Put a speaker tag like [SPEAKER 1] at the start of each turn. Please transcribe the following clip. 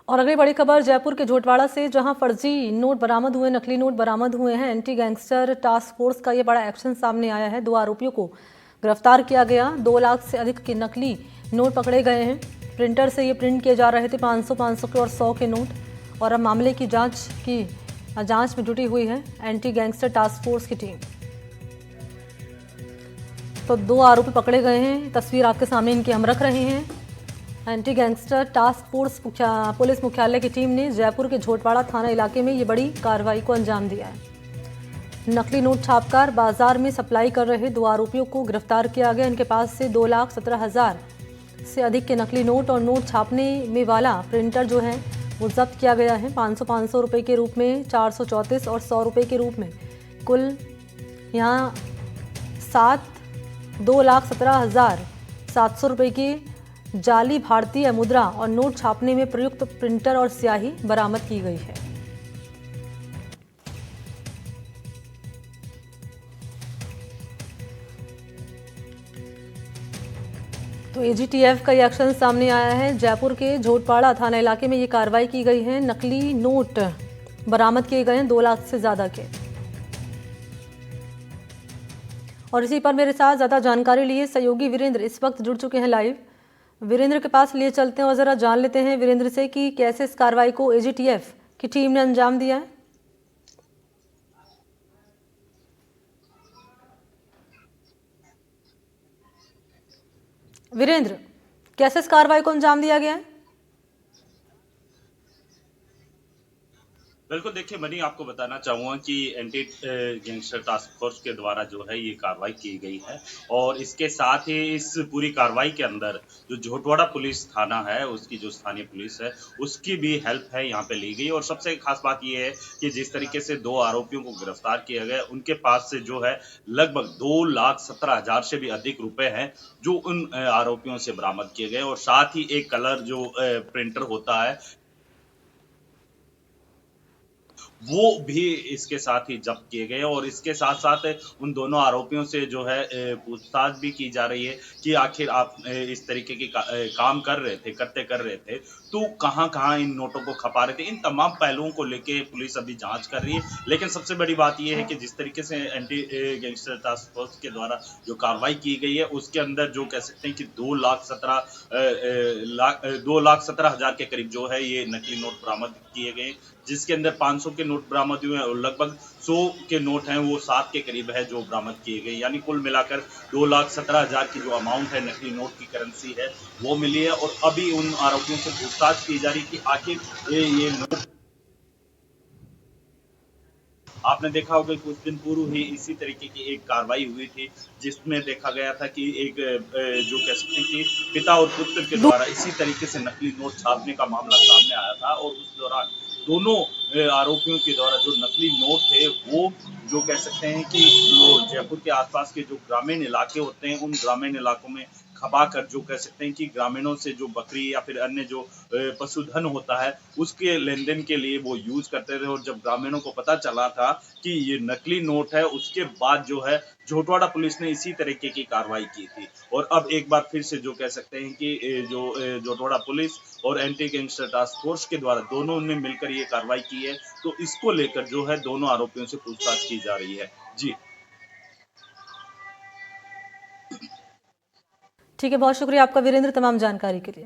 [SPEAKER 1] और अगली बड़ी खबर जयपुर के झोटवाड़ा से, जहां फर्जी नोट बरामद हुए, नकली नोट बरामद हुए हैं। एंटी गैंगस्टर टास्क फोर्स का ये बड़ा एक्शन सामने आया है। 2 आरोपियों को गिरफ्तार किया गया। 2 लाख से अधिक के नकली नोट पकड़े गए हैं। प्रिंटर से ये प्रिंट किए जा रहे थे 500 के और 100 के नोट। और अब मामले की जांच में जुटी हुई है एंटी गैंगस्टर टास्क फोर्स की टीम। तो 2 आरोपी पकड़े गए हैं। तस्वीर आपके सामने इनकी हम रख रहे हैं। Anti gangster task force police मुख्यालय की टीम ने जयपुर के झोटवाड़ा थाना इलाके में ये बड़ी कार्रवाई को अंजाम दिया है। नकली नोट छापकर बाजार में सप्लाई कर रहे 2 आरोपियों को गिरफ्तार किया गया। इनके पास से 2,17,000 से अधिक के नकली नोट और नोट छापने में वाला प्रिंटर जो है वो जब्त किया गया है। 500 रुपये के रूप में, 434 और 100 रुपये के रूप में कुल यहाँ 2,17,700 रुपये की जाली भारतीय मुद्रा और नोट छापने में प्रयुक्त प्रिंटर और स्याही बरामद की गई है। तो एजीटीएफ का ये एक्शन सामने आया है। जयपुर के झोटवाड़ा थाना इलाके में ये कार्रवाई की गई है। नकली नोट बरामद किए गए हैं 2 लाख से ज्यादा के। और इसी पर मेरे साथ ज्यादा जानकारी लिए सहयोगी वीरेंद्र इस वक्त जुड़ चुके हैं लाइव। वीरेंद्र के पास लिए चलते हैं और जरा जान लेते हैं वीरेंद्र से कि कैसे इस कार्रवाई को एजीटीएफ की टीम ने अंजाम दिया है। वीरेंद्र, कैसे इस कार्रवाई को अंजाम दिया गया है?
[SPEAKER 2] बिल्कुल, देखिए मनी आपको बताना चाहूँगा कि एंटी गैंगस्टर टास्क फोर्स के द्वारा जो है ये कार्रवाई की गई है। और इसके साथ ही इस पूरी कार्रवाई के अंदर जो झोटवाड़ा पुलिस थाना है, उसकी जो स्थानीय पुलिस है, उसकी भी हेल्प है यहाँ पे ली गई। और सबसे खास बात ये है कि जिस तरीके से 2 आरोपियों को गिरफ्तार किया गया, उनके पास से जो है लगभग 2,17,000 से भी अधिक रुपए हैं जो उन आरोपियों से बरामद किए गए। और साथ ही एक कलर जो प्रिंटर होता है वो भी इसके साथ ही जब्त किए गए। और इसके साथ साथ उन दोनों आरोपियों से जो है पूछताछ भी की जा रही है कि आखिर आप इस तरीके की काम कर रहे थे तो कहां इन नोटों को खपा रहे थे। इन तमाम पहलुओं को लेके पुलिस अभी जांच कर रही है। लेकिन सबसे बड़ी बात यह है कि जिस तरीके से एंटी गैंगस्टर टास्क फोर्स के द्वारा जो कार्रवाई की गई है, उसके अंदर जो कह सकते हैं कि 2,17,000 के करीब जो है ये नकली नोट बरामद किए गए, जिसके अंदर 500 के नोट बरामद हुए हैं और लगभग 100 के नोट हैं वो 7 के करीब है जो बरामद किए गए। यानी कुल मिलाकर 2,17,000 की जो अमाउंट है नकली नोट की करेंसी है वो मिली है। और अभी उन आरोपियों से पूछताछ की जा रही कि आखिर ये नोट, आपने देखा होगा कि कुछ दिन पूर्व ही इसी तरीके की एक कार्रवाई हुई थी जिसमें देखा गया था कि एक जो कह सकते हैं कि पिता और पुत्र के द्वारा इसी तरीके से नकली नोट छापने का मामला सामने आया था। और उस दौरान दोनों आरोपियों के द्वारा जो नकली नोट थे वो जो कह सकते हैं कि जो जयपुर के आसपास के जो ग्रामीण इलाके होते हैं उन ग्रामीण इलाकों में खपा कर जो कह सकते हैं कि ग्रामीणों से जो बकरी या फिर अन्य जो पशुधन होता है उसके लेन देन के लिए वो यूज करते थे। और जब ग्रामीणों को पता चला था कि ये नकली नोट है, उसके बाद जो है झोटवाड़ा पुलिस ने इसी तरीके की कार्रवाई की थी। और अब एक बार फिर से जो कह सकते हैं कि जो झोटवाड़ा पुलिस और एंटी गैंगस्टर टास्क फोर्स के द्वारा दोनों ने मिलकर ये कार्रवाई की है। तो इसको लेकर जो है दोनों आरोपियों से पूछताछ की जा रही है। जी
[SPEAKER 1] ठीक है, बहुत शुक्रिया आपका वीरेंद्र तमाम जानकारी के लिए।